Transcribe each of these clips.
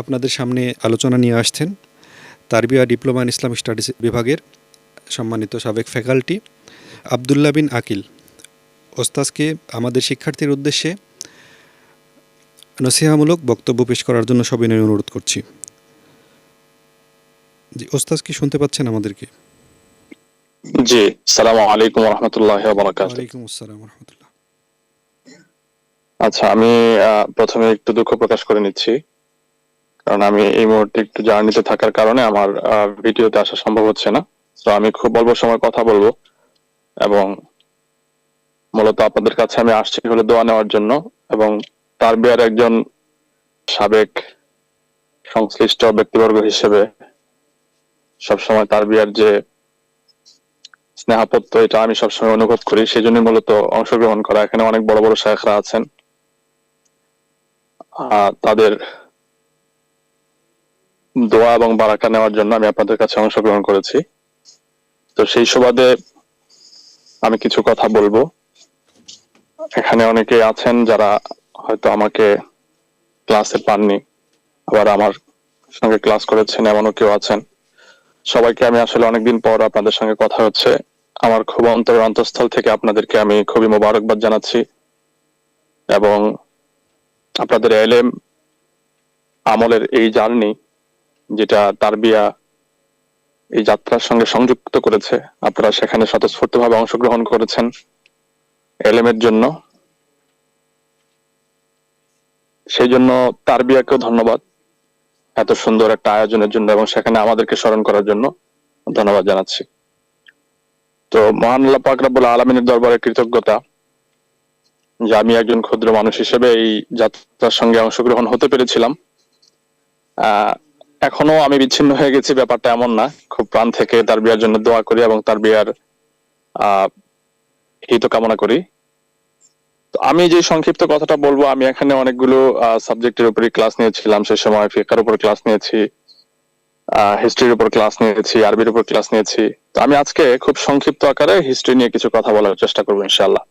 আপনাদের সামনে আলোচনা নিয়ে আসছেন Tarbiya diploma in Islamic studies বিভাগের সম্মানিত সাবেক ফ্যাকাল্টি আবদুল্লাহ বিন আকিল। ওস্তাজকে আমাদের শিক্ষার্থীর উদ্দেশ্যে নসিহামূলক বক্তব্য পেশ করার জন্য সবিনয় অনুরোধ করছি। জি ওস্তাজ, কি শুনতে পাচ্ছেন আমাদেরকে? জি, আসসালামু আলাইকুম ওয়া রাহমাতুল্লাহি ওয়া বারাকাতুহু। ওয়ালাইকুম আসসালাম ওয়া রাহমাতুল্লাহ। আচ্ছা, আমি প্রথমে একটু দুঃখ প্রকাশ করে নিচ্ছি, কারণ আমি এই মুহূর্তে একটু জার্নিতে থাকার কারণে আমার ভিডিওতে আসা সম্ভব হচ্ছে না। তো আমি খুব অল্প সময় কথা বলবো এবং মূলত আপনাদের কাছে আমি আসছি হলো দোয়া নেওয়ার জন্য এবং তারবিয়ার একজন সাবেক সংশ্লিষ্ট ব্যক্তিবর্গ হিসেবে সবসময় তারবিয়ার যে স্নেহাপত্য এটা আমি সবসময় অনুভব করি, সেই জন্য মূলত অংশগ্রহণ করা। এখানে অনেক বড় বড় শায়েখরা আছেন, তাদের দোয়া এবং বারাকা নেওয়ার জন্য আমি আপনাদের কাছে অংশগ্রহণ করেছি। তো সেই সুবাদে আমি কিছু কথা বলবো। এখানে অনেকে আছেন যারা হয়তো আমাকে ক্লাসে পাননি, আবার আমার সঙ্গে ক্লাস করেছেন এমনও কেউ আছেন। সবাইকে আমি আসলে অনেকদিন পর আপনাদের সঙ্গে কথা হচ্ছে, আমার খুব অন্তরের অন্তঃস্থল থেকে আপনাদেরকে আমি খুবই মোবারকবাদ জানাচ্ছি এবং আপনাদের এলেম আমলের এই জার্নি যেটা তারবিয়া এই যাত্রার সঙ্গে সংযুক্ত করেছে, আপনারা সেখানে স্বতঃস্ফূর্তভাবে অংশগ্রহণ করেছেন এলেমের জন্য, সেই জন্য তারবিয়াকেও ধন্যবাদ এত সুন্দর একটা আয়োজনের জন্য এবং সেখানে আমাদেরকে স্মরণ করার জন্য ধন্যবাদ জানাচ্ছি। তো মহান আল্লাহ পাক রব্বুল আলামিনের দরবারে কৃতজ্ঞতা যে আমি একজন ক্ষুদ্র মানুষ হিসেবে এই যাত্রার সঙ্গে অংশগ্রহণ হতে পেরেছিলাম। এখনো আমি বিচ্ছিন্ন হয়ে গেছি ব্যাপারটা এমন না, খুব প্রাণ থেকে তারবিয়ার জন্য দোয়া করি এবং তারবিয়ার হিত কামনা করি। তো আমি যে সংক্ষিপ্ত কথাটা বলবো, আমি এখানে অনেকগুলো সাবজেক্টের উপরে ক্লাস নিয়েছিলাম। সে সময় ফিকহের উপর ক্লাস নিয়েছি, হিস্ট্রির উপর ক্লাস নিয়েছি, আরবির উপর ক্লাস নিয়েছি। তো আমি আজকে খুব সংক্ষিপ্ত আকারে হিস্ট্রি নিয়ে কিছু কথা বলার চেষ্টা করবো ইনশাআল্লাহ।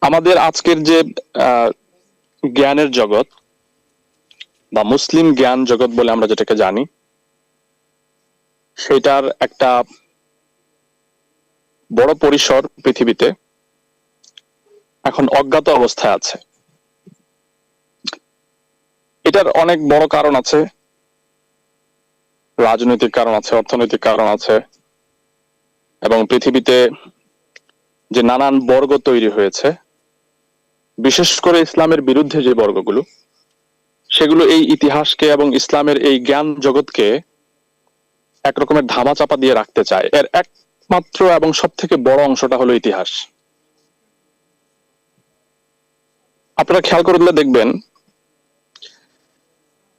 আমাদের আজকের যে জ্ঞানের জগৎ বা মুসলিম জ্ঞান জগৎ বলে আমরা যেটাকে জানি, সেটার একটা বড় পরিসর পৃথিবীতে এখন অজ্ঞাত অবস্থায় আছে। এটার অনেক বড় কারণ আছে, রাজনৈতিক কারণ আছে, অর্থনৈতিক কারণ আছে এবং পৃথিবীতে যে নানান বর্গ তৈরি হয়েছে, বিশেষ করে ইসলামের বিরুদ্ধে যে বর্গগুলো, সেগুলো এই ইতিহাসকে এবং ইসলামের এই জ্ঞান জগৎকে একরকমের ধামাচাপা দিয়ে রাখতে চায়। এর একমাত্র এবং সব থেকে বড় অংশটা হলো ইতিহাস। আপনারা খেয়াল করে দিলে দেখবেন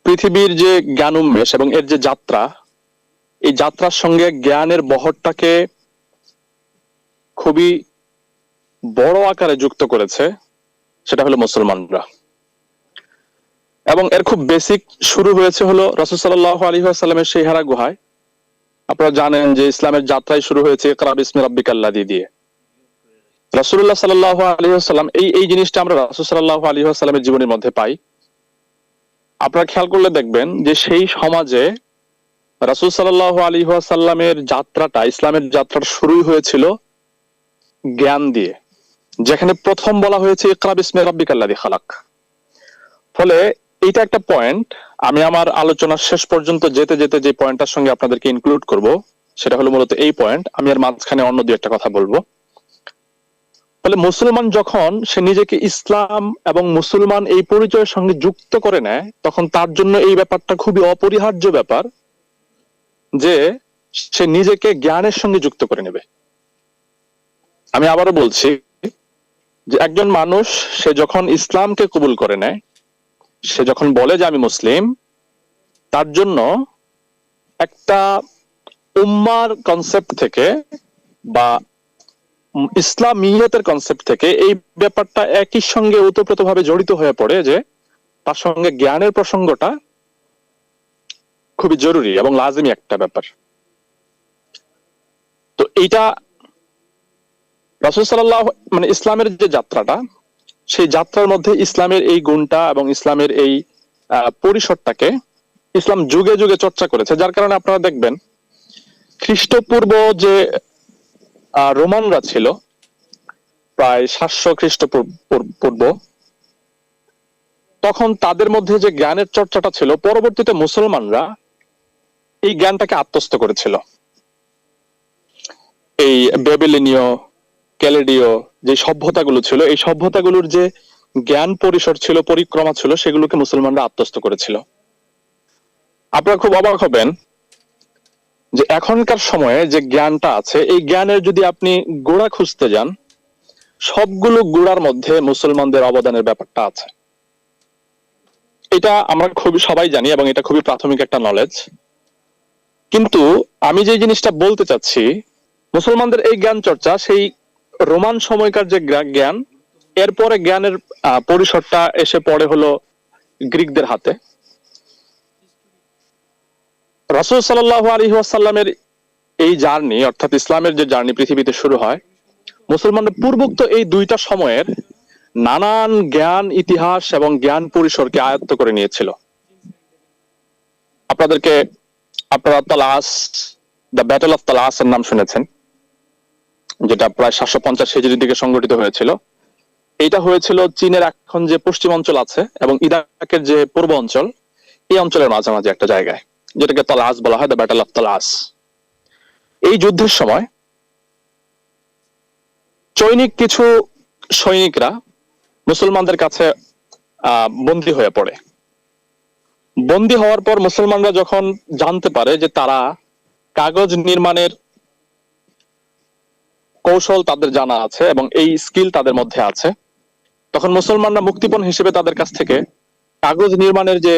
পৃথিবীর যে জ্ঞান উন্মেষ এবং এর যে যাত্রা, এই যাত্রার সঙ্গে জ্ঞানের বহরটাকে খুবই বড় আকারে যুক্ত করেছে সেটা হলো মুসলমানরা। এবং এর খুব বেসিক শুরু হয়েছে হলো রাসূল সাল্লাল্লাহু আলাইহি ওয়াসাল্লামের সেই হেরা গুহায়। আপনারা জানেন যে ইসলামের যাত্রাই শুরু হয়েছে ইকরা বিসমি রাব্বিকাল্লাযী দিয়ে। রাসূলুল্লাহ সাল্লাল্লাহু আলাইহি ওয়াসাল্লাম এই জিনিসটা আমরা রাসূল সাল্লাল্লাহু আলাইহি ওয়াসাল্লামের জীবনের মধ্যে পাই। আপনারা খেয়াল করলে দেখবেন যে সেই সমাজে রাসূল সাল্লাল্লাহু আলাইহি ওয়াসাল্লামের যাত্রাটা, ইসলামের যাত্রাটা শুরুই হয়েছিল জ্ঞান দিয়ে, যেখানে প্রথম বলা হয়েছে ইকরা বিসমি রাব্বিকাল্লাযী খালাক। ফলে এইটা একটা পয়েন্ট, আমি আমার আলোচনার শেষ পর্যন্ত যেতে যেতে যে পয়েন্টটার সঙ্গে আপনাদেরকে ইনক্লুড করব সেটা হলো মূলত এই পয়েন্ট। আমি আর মাঝখানে অন্য দুই একটা কথা বলবো। ফলে মুসলমান যখন সে নিজেকে ইসলাম এবং মুসলমান এই পরিচয়ের সঙ্গে যুক্ত করে নেয়, তখন তার জন্য এই ব্যাপারটা খুবই অপরিহার্য ব্যাপার যে সে নিজেকে জ্ঞানের সঙ্গে যুক্ত করে নেবে। আমি আবারও বলছি যে একজন মানুষ সে যখন ইসলামকে কবুল করে নেয়, সে যখন বলে যে আমি মুসলিম, তার জন্য একটা উম্মার কনসেপ্ট থেকে বা ইসলামিয়তের কনসেপ্ট থেকে এই ব্যাপারটা একই সঙ্গে ওতপ্রোতভাবে জড়িত হয়ে পড়ে যে তার সঙ্গে জ্ঞানের প্রসঙ্গটা খুবই জরুরি এবং লাজিমি একটা ব্যাপার। তো এইটা রাসূল সাল্লাল্লাহু মানে ইসলামের যে যাত্রাটা, সেই যাত্রার মধ্যে ইসলামের এই গুণটা এবং ইসলামের এই পরিসরটাকে ইসলাম যুগে যুগে চর্চা করেছে, যার কারণে আপনারা দেখবেন খ্রিস্টপূর্ব যে রোমানরা ছিল প্রায় 700 খ্রিস্টপূর্ব, তখন তাদের মধ্যে যে জ্ঞানের চর্চাটা ছিল, পরবর্তীতে মুসলমানরা এই জ্ঞানটাকে আত্মস্থ করেছিল। এই বেবিলিনীয়, ক্যালেডীয় যে সভ্যতাগুলো ছিল, এই সভ্যতাগুলোর যে জ্ঞান পরিসর ছিল, পরিক্রমা ছিল, সেগুলোকে মুসলমানরা আত্মস্থ করেছিল। আপনারা খুব অবাক হবেন যে এখনকার সময়ে যে জ্ঞানটা আছে, এই জ্ঞানের যদি আপনি গোড়া খুঁজতে যান, সবগুলো গোড়ার মধ্যে মুসলমানদের অবদানের ব্যাপারটা আছে। এটা আমরা খুবই সবাই জানি এবং এটা খুবই প্রাথমিক একটা নলেজ। কিন্তু আমি যে জিনিসটা বলতে চাচ্ছি, মুসলমানদের এই জ্ঞান চর্চা সেই রোমান সময়কার যে জ্ঞান, এরপরে জ্ঞানের পরিসরটা এসে পড়ে হলো গ্রিকদের হাতে। রাসূল সাল্লাল্লাহু আলাইহি ওয়াসাল্লামের এই জার্নি, অর্থাৎ ইসলামের যে জার্নি পৃথিবীতে শুরু হয়, মুসলমানরা পূর্বোক্ত এই দুইটা সময়ের নানান জ্ঞান, ইতিহাস এবং জ্ঞান পরিসরকে আয়ত্ত করে নিয়েছিল। আপনারা তালাস, দ্য ব্যাটল অফ তালাস এর নাম শুনেছেন, যেটা প্রায় 750 হিজরির দিকে সংঘটিত হয়েছিল। এটা হয়েছিল চীনের এখন যে পশ্চিম অঞ্চল আছে এবং ইরাকের যে পূর্ব অঞ্চল, এই অঞ্চলের মাঝামাঝি একটা জায়গায়, যেটাকে তালাস বলা হয়, দ্য ব্যাটল অফ তালাস। এই যুদ্ধের সময় চৈনিক কিছু সৈনিকরা মুসলমানদের কাছে বন্দী হয়ে পড়ে। বন্দী হওয়ার পর মুসলমানরা যখন জানতে পারে যে তারা কাগজ নির্মাণের কৌশল তাদের জানা আছে এবং এই স্কিল তাদের মধ্যে আছে, তখন মুসলমানরা মুক্তিপণ হিসেবে তাদের কাছ থেকে কাগজ নির্মাণের যে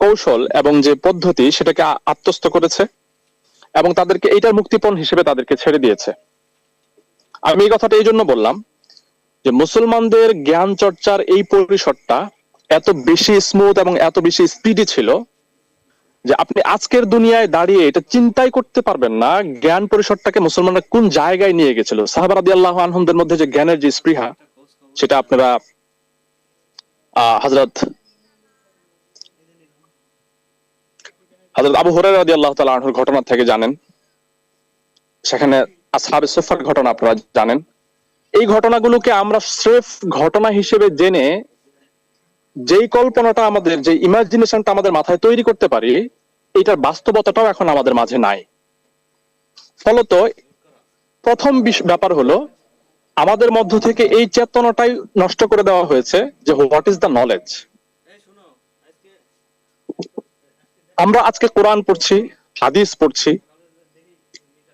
কৌশল এবং যে পদ্ধতি, সেটাকে আত্মস্থ করেছে এবং তাদেরকে এইটার মুক্তিপণ হিসেবে তাদেরকে ছেড়ে দিয়েছে। আমি এই কথাটা এই জন্য বললাম যে মুসলমানদের জ্ঞান চর্চার এই পরিসরটা এত বেশি স্মুথ এবং এত বেশি স্পিডি ছিল যে আপনি আজকের দুনিয়ায় দাঁড়িয়ে এটা চিন্তাই করতে পারবেন না জ্ঞান পরিসরটাকে মুসলমানরা কোন জায়গায় নিয়ে গেছিল। সাহাবা রাদিয়াল্লাহু আনহুমদের মধ্যে যে জ্ঞানের যে স্পৃহা, সেটা আপনারা হযরত আবু হুরায়রা রাদিয়াল্লাহু তাআলা আনহুর ঘটনা থেকে জানেন। সেখানে আসহাবে সুফার ঘটনা আপনারা জানেন। এই ঘটনাগুলোকে আমরা স্রেফ ঘটনা হিসেবে জেনে যেই কল্পনাটা আমাদের, যে ইমাজিনেশনটা আমাদের মাথায় তৈরি করতে পারি, এটার বাস্তবতাটাও এখন আমাদের মাঝে নাই। ফলত প্রথম ব্যাপার হলো আমাদের মধ্য থেকে এই চেতনাটাই নষ্ট করে দেওয়া হয়েছে যে হোয়াট ইজ দ্য নলেজ। আমরা আজকে কোরআন পড়ছি, হাদিস পড়ছি,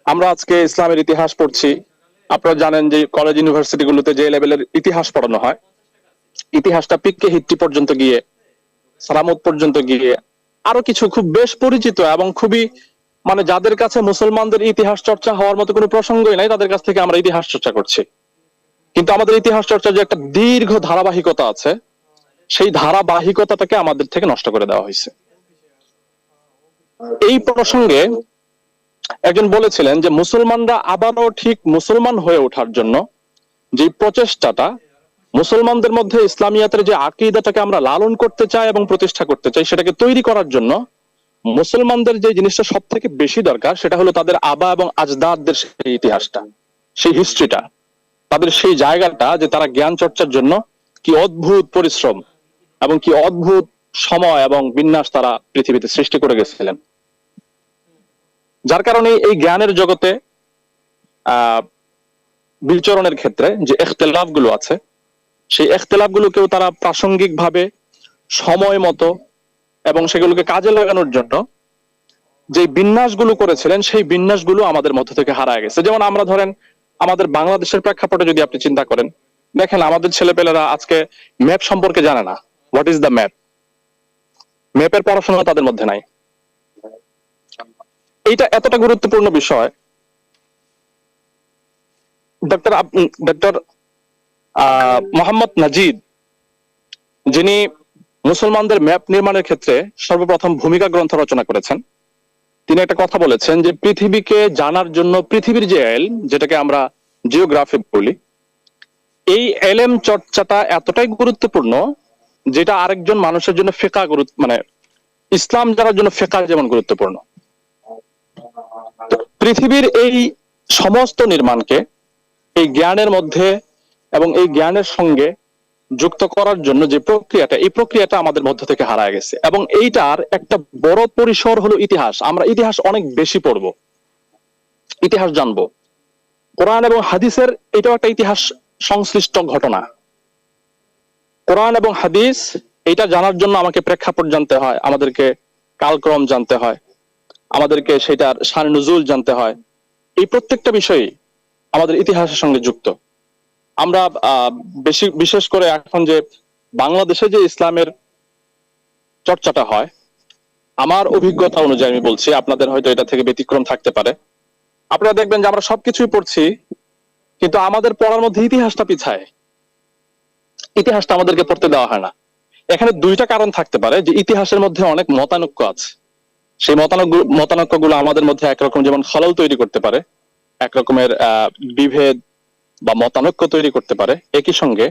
আমরা আজকে ইসলামের ইতিহাস পড়ছি। আপনারা জানেন যে কলেজ ইউনিভার্সিটি গুলোতে যে লেভেলের ইতিহাস পড়ানো হয়, ইতিহাসটা পিকে হিট্টি পর্যন্ত গিয়ে, সালামত পর্যন্ত গিয়ে, আরো কিছু খুব বেশ পরিচিত এবং খুবই মানে যাদের কাছে মুসলমানদের ইতিহাস চর্চা হওয়ার মতো কোনো প্রসঙ্গই নাই, তাদের কাছ থেকে আমরা ইতিহাস চর্চা করছি। কিন্তু আমাদের ইতিহাস চর্চার যে একটা দীর্ঘ ধারাবাহিকতা আছে, সেই ধারাবাহিকতাটাকে আমাদের থেকে নষ্ট করে দেওয়া হয়েছে। এই প্রসঙ্গে একজন বলেছিলেন যে মুসলমানরা আবারও ঠিক মুসলমান হয়ে ওঠার জন্য যে প্রচেষ্টাটা, মুসলমানদের মধ্যে ইসলামিয়াতের যে আকীদাটাকে আমরা লালন করতে চাই এবং প্রতিষ্ঠা করতে চাই, সেটাকে তৈরি করার জন্য মুসলমানদের যে জিনিসটা সব থেকে বেশি দরকার, সেটা হলো তাদের আবা এবং আজদাদদের সেই ইতিহাসটা, সেই হিস্ট্রিটা, তাদের সেই জায়গাটা, যে তারা জ্ঞান চর্চার জন্য কি অদ্ভুত পরিশ্রম এবং কি অদ্ভুত সময় এবং বিন্যাস তারা পৃথিবীতে সৃষ্টি করে গেছিলেন। যার কারণে এই জ্ঞানের জগতে বিচরণের ক্ষেত্রে যে ইখতিলাফ গুলো আছে, সেই ইখতিলাফ গুলোকেও তারা প্রাসঙ্গিক ভাবে সময় মতো এবং সেগুলোকে কাজে লাগানোর জন্য যে বিন্যাসগুলো করেছিলেন, সেই বিন্যাসগুলো আমাদের মধ্য থেকে হারায় গেছে। যেমন আমরা ধরেন আমাদের বাংলাদেশের প্রেক্ষাপটে যদি আপনি চিন্তা করেন, দেখেন আমাদের ছেলেপেলেরা আজকে ম্যাপ সম্পর্কে জানে না। What is the map? ম্যাপের পড়াশোনা তাদের মধ্যে নাই। এইটা এতটা গুরুত্বপূর্ণ বিষয়, ডক্টর মোহাম্মদ নাজিদ, যিনি মুসলমানদের ম্যাপ নির্মাণের ক্ষেত্রে সর্বপ্রথম ভূমিকা গ্রন্থ রচনা করেছেন, তিনি একটা কথা বলেছেন যে পৃথিবীকে জানার জন্য পৃথিবীর যে এলম, যেটাকে আমরা জিওগ্রাফি বলি, এই এলেম চর্চাটা এতটাই গুরুত্বপূর্ণ যেটা আরেকজন মানুষের জন্য ফিকহ গুরুত্ব, মানে ইসলাম জানার জন্য ফিকহ যেমন গুরুত্বপূর্ণ। তো পৃথিবীর এই সমস্ত নির্মাণকে এই জ্ঞানের মধ্যে এবং এই জ্ঞানের সঙ্গে যুক্ত করার জন্য যে প্রক্রিয়াটা, এই প্রক্রিয়াটা আমাদের মধ্য থেকে হারায় গেছে। এবং এইটার একটা বড় পরিসর হলো ইতিহাস। আমরা ইতিহাস অনেক বেশি পড়বো, ইতিহাস জানবো। কোরআন এবং হাদিসের এটাও একটা ইতিহাস সংশ্লিষ্ট ঘটনা। কোরআন এবং হাদিস এটা জানার জন্য আমাকে প্রেক্ষাপট জানতে হয়, আমাদেরকে কালক্রম জানতে হয়, আমাদেরকে সেটার শান নুজুল জানতে হয়। এই প্রত্যেকটা বিষয় আমাদের ইতিহাসের সঙ্গে যুক্ত। আমরা বিশেষ করে এখন যে বাংলাদেশে যে ইসলামের চর্চাটা হয়, আমার অভিজ্ঞতা অনুযায়ী আমি বলছি, আপনাদের হয়তো এটা থেকে ব্যতিক্রম থাকতে পারে। আপনারা দেখবেন যে আমরা সবকিছুই পড়ছি, কিন্তু আমাদের পড়ার মধ্যে ইতিহাসটা পিছায়, ইতিহাসটা আমাদেরকে পড়তে দেওয়া হয় না। এখানে দুইটা কারণ থাকতে পারে, যে ইতিহাসের মধ্যে অনেক মতানৈক্য আছে। সেই মতানৈক্য গুলো আমাদের মধ্যে একরকম যেমন খলল তৈরি করতে পারে, একরকমের বিভেদ বা মতানৈক্য তৈরি করতে পারে। একই সঙ্গে